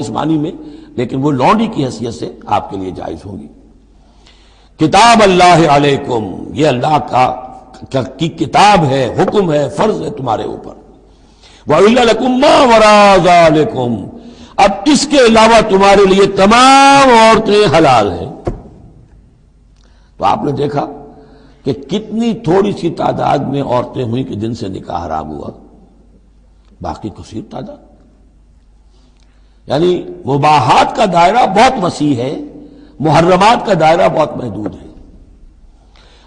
اس معنی میں، لیکن وہ لونڈی کی حیثیت سے آپ کے لیے جائز ہوں گی۔ کتاب اللہ علیکم، یہ اللہ کی کتاب ہے، حکم ہے، فرض ہے تمہارے اوپر۔ وَأُحِلَّ لَكُم مَّا وَرَاءَ ذَلِكُمْ، اب اس کے علاوہ تمہارے لیے تمام عورتیں حلال ہیں۔ تو آپ نے دیکھا کہ کتنی تھوڑی سی تعداد میں عورتیں ہوئیں کہ جن سے نکاح حرام ہوا، باقی کثیر تعداد، یعنی مباحات کا دائرہ بہت وسیع ہے، محرمات کا دائرہ بہت محدود ہے۔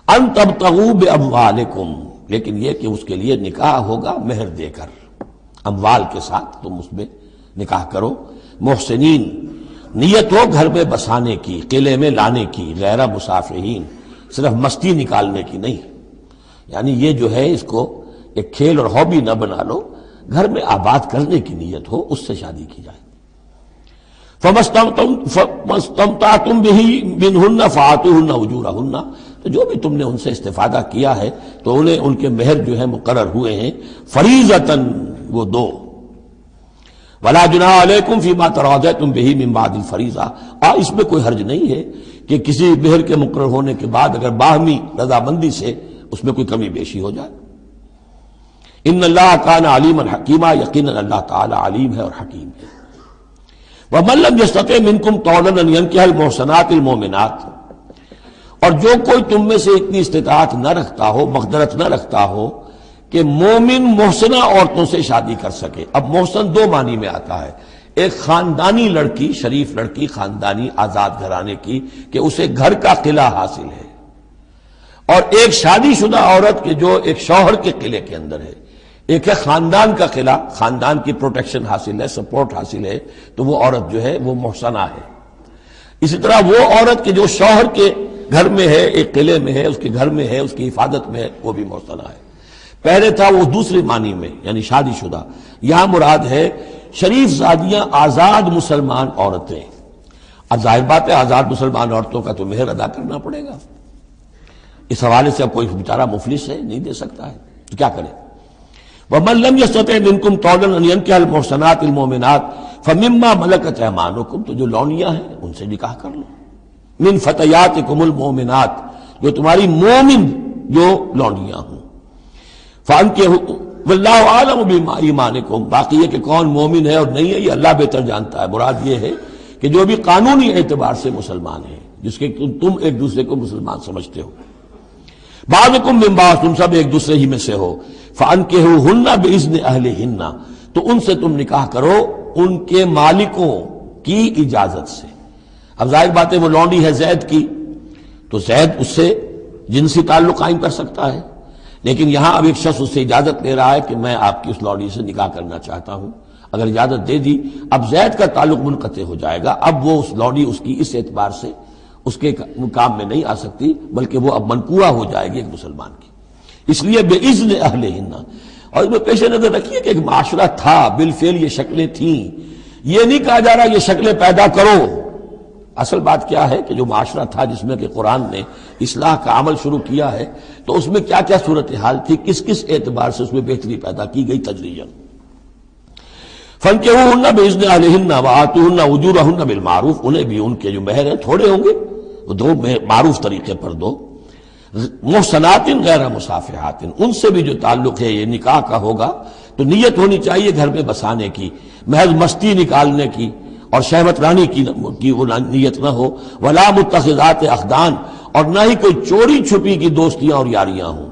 ان تبتغوا باموالکم، لیکن یہ کہ اس کے لیے نکاح ہوگا مہر دے کر، اموال کے ساتھ تم اس میں نکاح کرو۔ محسنین، نیت ہو گھر میں بسانے کی، قلعے میں لانے کی، غیر مسافرین، صرف مستی نکالنے کی نہیں، یعنی یہ جو ہے اس کو ایک کھیل اور ہابی نہ بنا لو، گھر میں آباد کرنے کی نیت ہو، اس سے شادی کی جائے۔ فَمَسْتَمْتَعْتُمْ بِهِ مِنْهُنَّ فَآتُوهُنَّ أُجُورَهُنَّ، تو جو بھی تم نے ان سے استفادہ کیا ہے تو انہیں ان کے مہر جو ہے مقرر ہوئے ہیں، فریضۃً، وہ دو۔ وَلَا جُنَاحَ عَلَيْكُمْ فِي مَا تَرَاضَيْتُمْ بِهِ مِنْ بَعْدِ الْفَرِيضَةِ، اور اس میں کوئی حرج نہیں ہے کہ کسی مہر کے مقرر ہونے کے بعد اگر باہمی رضامندی سے اس میں کوئی کمی بیشی ہو جائے۔ ان اللہ کان علیما حکیما، یقیناً اللہ تعالی علیم ہے اور حکیم ہے۔ وَمَن لَّمْ يَسْتَطِعْ مِنكُمْ طَوْلًا أَن يَنكِحَ الْمُحْصَنَاتِ الْمُؤْمِنَاتِ، اور جو کوئی تم میں سے اتنی استطاعت نہ رکھتا ہو، مقدرت نہ رکھتا ہو کہ مومن محسنہ عورتوں سے شادی کر سکے۔ اب محسن دو معنی میں آتا ہے، ایک خاندانی لڑکی، شریف لڑکی، خاندانی آزاد گھرانے کی کہ اسے گھر کا قلعہ حاصل ہے، اور ایک شادی شدہ عورت کے جو ایک شوہر کے قلعے کے اندر ہے۔ ایک ہے خاندان کا قلعہ، خاندان کی پروٹیکشن حاصل ہے، سپورٹ حاصل ہے، تو وہ عورت جو ہے وہ محسنہ ہے۔ اسی طرح وہ عورت کے جو شوہر کے گھر میں ہے، ایک قلعے میں ہے، اس کے گھر میں ہے، اس کی حفاظت میں ہے، وہ بھی محسنہ ہے۔ پہلے تھا وہ دوسری معنی میں، یعنی شادی شدہ، یہاں مراد ہے شریف زادیاں، آزاد مسلمان عورتیں۔ اب ظاہر بات ہے آزاد مسلمان عورتوں کا تو مہر ادا کرنا پڑے گا، اس حوالے سے اب کوئی بیچارہ مفلس ہے، نہیں دے سکتا ہے، تو کیا کرے؟ وَمَن لَّمْ يَسْتَطِعْ مِنكُمْ طَوْلًا أَن يَنكِحَ الْمُحْصَنَاتِ الْمُؤْمِنَاتِ فَمِمَّا مَلَكَتْ أَيْمَانُكُمْ، تو جو لونیاں ہیں ان سے نکاح کر لو، من فتياتكم المؤمنات، جو تمہاری مومن جو لونڈیاں ہوں۔ فَأَنكِحُوا وَاللَّهُ أَعْلَمُ بِإِيمَانِكُمْ، باقی یہ کہ کون مومن ہے اور نہیں ہے یہ اللہ بہتر جانتا ہے۔ مراد یہ ہے کہ جو بھی قانونی اعتبار سے مسلمان ہیں، جس کے تم ایک دوسرے کو مسلمان سمجھتے ہو۔ بعضکم من بعض، تم سب ایک دوسرے ہی میں سے ہو۔ فَأَنكِحُوهُنَّ بِإِذْنِ أَهْلِهِنَّ، تو ان سے تم نکاح کرو ان کے مالکوں کی اجازت سے۔ اب ظاہر بات ہے وہ لونڈی ہے زید کی، تو زید اس سے جنسی تعلق قائم کر سکتا ہے، لیکن یہاں اب ایک شخص اس سے اجازت لے رہا ہے کہ میں آپ کی اس لونڈی سے نکاح کرنا چاہتا ہوں۔ اگر اجازت دے دی، اب زید کا تعلق منقطع ہو جائے گا، اب وہ اس لونڈی اس کی اس اعتبار سے اس کے کام میں نہیں آ سکتی، بلکہ وہ اب منقوع ہو جائے گی ایک مسلمان کی۔ اس لیے بے اذن اہلہن، اور اس میں پیش نظر رکھیے کہ ایک معاشرہ تھا، بالفعل یہ شکلیں تھیں، یہ نہیں کہا جا رہا یہ شکلیں پیدا کرو۔ اصل بات کیا ہے کہ جو معاشرہ تھا جس میں کہ قرآن نے اصلاح کا عمل شروع کیا ہے، تو اس میں کیا کیا صورتحال تھی، کس کس اعتبار سے اس میں بہتری پیدا کی گئی تدریجاً۔ فَانكِحُوهُنَّ بِإِذْنِ أَهْلِهِنَّ وَآتُوهُنَّ أُجُورَهُنَّ بِالْمَعْرُوفِ، انہیں بھی ان کے جو مہر ہیں تھوڑے ہوں گے، وہ دو معروف طریقے پر دو۔ محسنات غیر مصافحات، ان سے بھی جو تعلق ہے یہ نکاح کا ہوگا تو نیت ہونی چاہیے گھر میں بسانے کی، محض مستی نکالنے کی اور شہوت رانی کی وہ نیت نہ ہو۔ ولا متخذات اخدان، اور نہ ہی کوئی چوری چھپی کی دوستیاں اور یاریاں ہوں،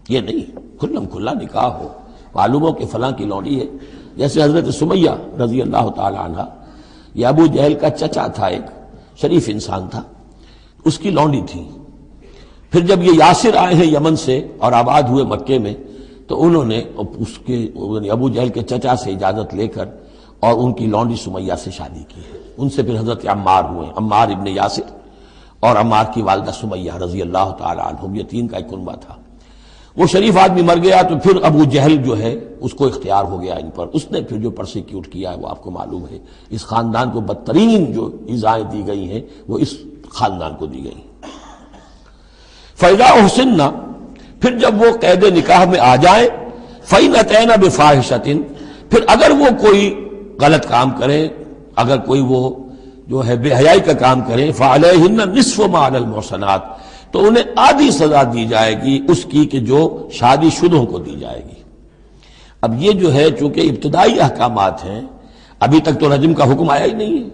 یہ نہیں، کھلم کھلا نکاح ہو، معلوم ہو کہ فلاں کی لونڈی ہے۔ جیسے حضرت سمیہ رضی اللہ تعالی عنہ، یہ ابو جہل کا چچا تھا، ایک شریف انسان تھا، اس کی لونڈی تھی۔ پھر جب یہ یاسر آئے ہیں یمن سے اور آباد ہوئے مکے میں، تو انہوں نے اس کے ابو جہل کے چچا سے اجازت لے کر اور ان کی لونڈی سمیہ سے شادی کی ہے۔ ان سے پھر حضرت عمار ہوئے، عمار ابن یاسر اور عمار کی والدہ سمیہ رضی اللہ تعالی عنہم، یہ تین کا ایک کنبہ تھا۔ وہ شریف آدمی مر گیا تو پھر ابو جہل جو ہے اس کو اختیار ہو گیا ان پر، اس نے پھر جو پرسیکیوٹ کیا ہے وہ آپ کو معلوم ہے، اس خاندان کو بدترین جو ایذائیں دی گئی ہیں وہ اس خاندان کو دی گئی۔ فَإِذَا أُحْصِنَّ، پھر جب وہ قید نکاح میں آ جائیں، فَإِنْ أَتَيْنَ بِفَاحِشَةٍ، پھر اگر وہ کوئی غلط کام کریں، اگر کوئی وہ جو ہے بے حیائی کا کام کریں فعلیہن نصف ما علی المحصنات، تو انہیں آدھی سزا دی جائے گی اس کی کہ جو شادی شدوں کو دی جائے گی۔ اب یہ جو ہے چونکہ ابتدائی احکامات ہیں، ابھی تک تو رجم کا حکم آیا ہی نہیں ہے،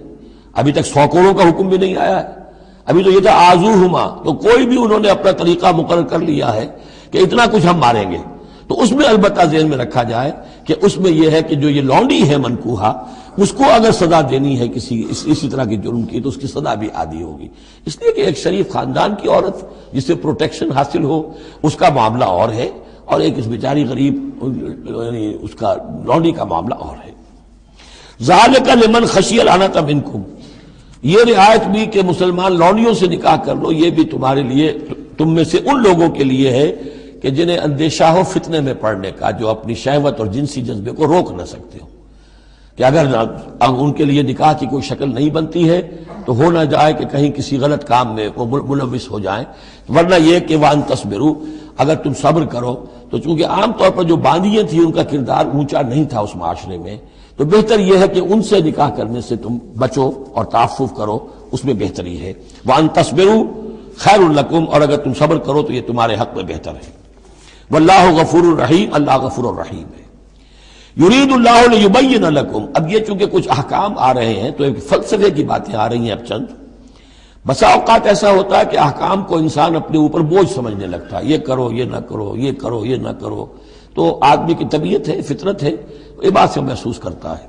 ابھی تک 100 کوڑوں کا حکم بھی نہیں آیا ہے، ابھی تو یہ تھا آذوہما، تو کوئی بھی انہوں نے اپنا طریقہ مقرر کر لیا ہے کہ اتنا کچھ ہم ماریں گے، تو اس میں البتہ ذہن میں رکھا جائے کہ اس میں یہ ہے کہ جو یہ لونڈی ہے منکوحہ، اس کو اگر سزا دینی ہے اسی طرح کے جرم کی، تو اس کی سزا بھی آدھی ہوگی، اس لیے کہ ایک شریف خاندان کی عورت جسے پروٹیکشن حاصل ہو اس کا معاملہ اور ہے، اور ایک اس بیچاری غریب یعنی اس کا لونڈی کا معاملہ اور ہے۔ ذالک لمن خشی العنۃ منکم، یہ رعایت بھی کہ مسلمان لونڈیوں سے نکاح کر لو، یہ بھی تمہارے لیے، تم میں سے ان لوگوں کے لیے ہے کہ جنہیں اندیشہ ہو فتنے میں پڑنے کا، جو اپنی شہوت اور جنسی جذبے کو روک نہ سکتے ہو، کہ اگر ان کے لیے نکاح کی کوئی شکل نہیں بنتی ہے تو ہو نہ جائے کہ کہیں کسی غلط کام میں وہ ملوث ہو جائیں، ورنہ یہ کہ وان تصبروا، اگر تم صبر کرو، تو چونکہ عام طور پر جو باندیاں تھیں ان کا کردار اونچا نہیں تھا اس معاشرے میں، تو بہتر یہ ہے کہ ان سے نکاح کرنے سے تم بچو اور تعفف کرو، اس میں بہتری ہے۔ وان تصبروا خیر لکم، اور اگر تم صبر کرو تو یہ تمہارے حق میں بہتر ہے۔ واللہ غفور الرحیم، اللہ غفور الرحیم ہے۔ یرید اللہ لیبین لکم، اب یہ چونکہ کچھ احکام آ رہے ہیں تو ایک فلسفے کی باتیں آ رہی ہیں اب چند۔ بسا اوقات ایسا ہوتا ہے کہ احکام کو انسان اپنے اوپر بوجھ سمجھنے لگتا ہے، یہ کرو یہ نہ کرو، یہ کرو یہ نہ کرو، تو آدمی کی طبیعت ہے، فطرت ہے، یہ بات سے محسوس کرتا ہے۔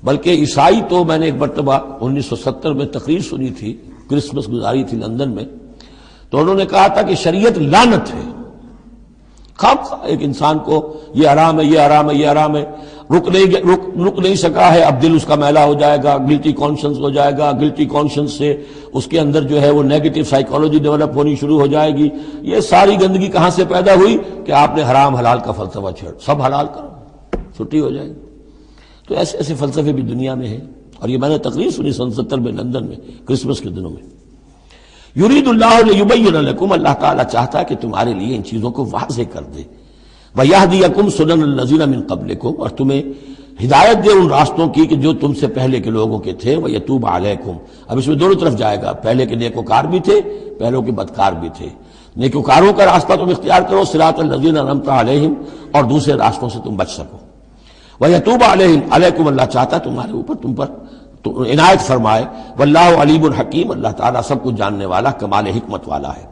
بلکہ عیسائی تو میں نے ایک مرتبہ 1970 میں تقریر سنی تھی، کرسمس گزاری تھی لندن میں، تو انہوں نے کہا تھا کہ شریعت لعنت ہے، ایک انسان کو یہ حرام ہے، یہ حرام ہے، یہ حرام ہے، رک نہیں سکا ہے، اب دل اس کا میلا ہو جائے گا، گلٹی کانشنس ہو جائے گا، گلٹی کانشنس سے اس کے اندر جو ہے وہ نیگیٹو سائیکالوجی ڈیولپ ہونی شروع ہو جائے گی۔ یہ ساری گندگی کہاں سے پیدا ہوئی کہ آپ نے حرام حلال کا فلسفہ چھیڑ، سب حلال کرو چھٹی ہو جائے گی۔ تو ایسے ایسے فلسفے بھی دنیا میں ہیں، اور یہ میں نے تقریر سنی 1970 میں لندن میں کرسمس کے دنوں میں۔ یرید اللہ لیبین لکم، اللہ تعالیٰ چاہتا ہے کہ تمہارے لیے ان چیزوں کو واضح کر دے۔ وَيَهْدِيَكُمْ سُنَنَ الَّذِينَ مِن قَبْلِكُمْ، اور تمہیں ہدایت دے ان راستوں کی کہ جو تم سے پہلے کے لوگوں کے تھے۔ وَيَتُوبَ عَلَيْكُمْ، اب اس میں دونوں طرف جائے گا، پہلے کے نیکوکار بھی تھے، پہلوں کے بدکار بھی تھے۔ نیکوکاروں کا راستہ تم اختیار کرو، صراط الذین انعمت علیہم، اور دوسرے راستوں سے تم بچ سکو۔ وَيَتُوبَ عَلَيْهِمْ، علیکم، اللہ چاہتا ہے تمہارے اوپر، تم پر عنایت فرمائے۔ واللہ علیم الحکیم، اللہ تعالیٰ سب کچھ جاننے والا، کمال حکمت والا ہے۔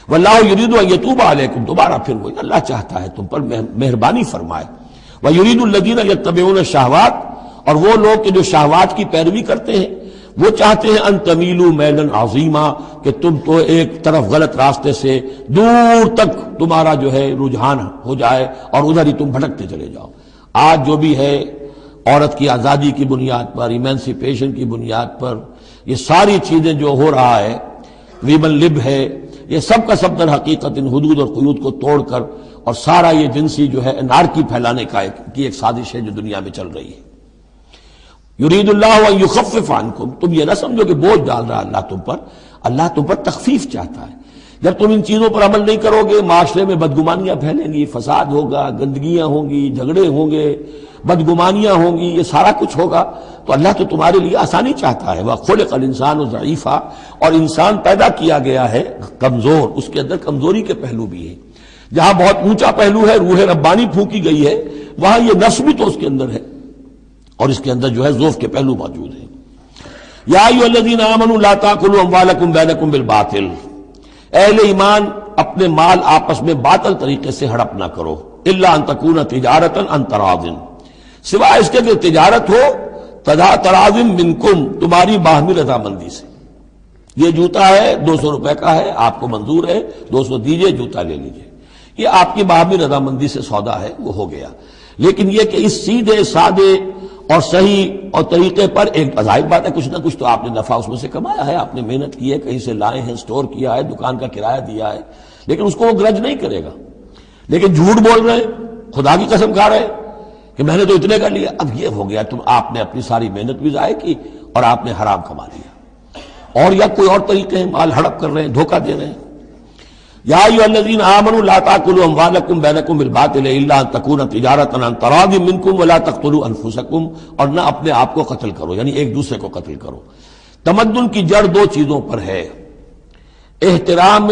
واللہ یرید ان یتوب علیکم، دوبارہ پھر وہی، اللہ چاہتا ہے تم پر مہربانی فرمائے۔ ویرید الذین یتبعون الشہوات، اور وہ لوگ کہ جو شہوات کی پیروی کرتے ہیں وہ چاہتے ہیں ان تمیلوا میلا عظیما، کہ تم تو ایک طرف غلط راستے سے دور تک تمہارا جو ہے رجحان ہو جائے اور ادھر ہی تم بھٹکتے چلے جاؤ۔ آج جو بھی ہے عورت کی آزادی کی بنیاد پر، ایمانسیپیشن کی بنیاد پر، یہ ساری چیزیں جو ہو رہا ہے، ویمن لب ہے، یہ سب کا سب در حقیقت ان حدود اور قیود کو توڑ کر، اور سارا یہ جنسی جو ہے انارکی پھیلانے کی ایک سازش ہے جو دنیا میں چل رہی ہے۔ یرید اللہ ان یخفف عنکم، تم یہ نہ سمجھو کہ بوجھ ڈال رہا اللہ تم پر، اللہ تم پر تخفیف چاہتا ہے۔ جب تم ان چیزوں پر عمل نہیں کرو گے، معاشرے میں بدگمانیاں پھیلیں گی، فساد ہوگا، گندگیاں ہوں گی، جھگڑے ہوں گے، بدگمانیاں ہوں گی، یہ سارا کچھ ہوگا، تو اللہ تو تمہارے لیے آسانی چاہتا ہے۔ وَخُلِقَ الْإِنسَانُ ضَعِيفًا، اور انسان پیدا کیا گیا ہے کمزور، اس کے اندر کمزوری کے پہلو بھی ہیں۔ جہاں بہت اونچا پہلو ہے، روح ربانی پھونکی گئی ہے، وہاں یہ نفس بھی تو اس کے اندر ہے، اور اس کے اندر جو ہے ضعف کے پہلو موجود ہیں۔ یا ایھا الذین آمنوا لا تاکلوا اموالکم بینکم بالباطل، اہل ایمان اپنے مال آپس میں باطل طریقے سے ہڑپ نہ کرو، الا ان تکون تجارتا عن تراض، سوائے اس کے کہ تجارت ہو تراض منکم، تمہاری باہمی رضامندی سے۔ یہ جوتا ہے 200 روپے کا ہے، آپ کو منظور ہے، 200 دیجئے، جوتا لے لیجئے، یہ آپ کی باہمی رضامندی سے سودا ہے، وہ ہو گیا۔ لیکن یہ کہ اس سیدھے سادے اور صحیح اور طریقے پر، ایک ظاہر بات ہے کچھ نہ کچھ تو آپ نے نفع اس میں سے کمایا ہے، آپ نے محنت کی ہے، کہیں سے لائے ہیں، سٹور کیا ہے، دکان کا کرایہ دیا ہے، لیکن اس کو وہ گرج نہیں کرے گا۔ لیکن جھوٹ بول رہے ہیں، خدا کی قسم کھا رہے ہیں کہ میں نے تو اتنے کر لیا، اب یہ ہو گیا، تم آپ نے اپنی ساری محنت بھی ضائع کی اور آپ نے حرام کما لیا، اور یا کوئی اور طریقے ہیں، مال ہڑپ کر رہے ہیں، دھوکہ دے رہے ہیں۔ یا ایھا الذین آمنوا لا تاکلوا اموالکم بینکم بالباطل الا ان تکون تجارۃ عن تراض منکم ولا تقتلوا انفسکم، اور نہ اپنے آپ کو قتل کرو، یعنی ایک دوسرے کو قتل کرو۔ تمدن کی جڑ دو چیزوں پر ہے، احترام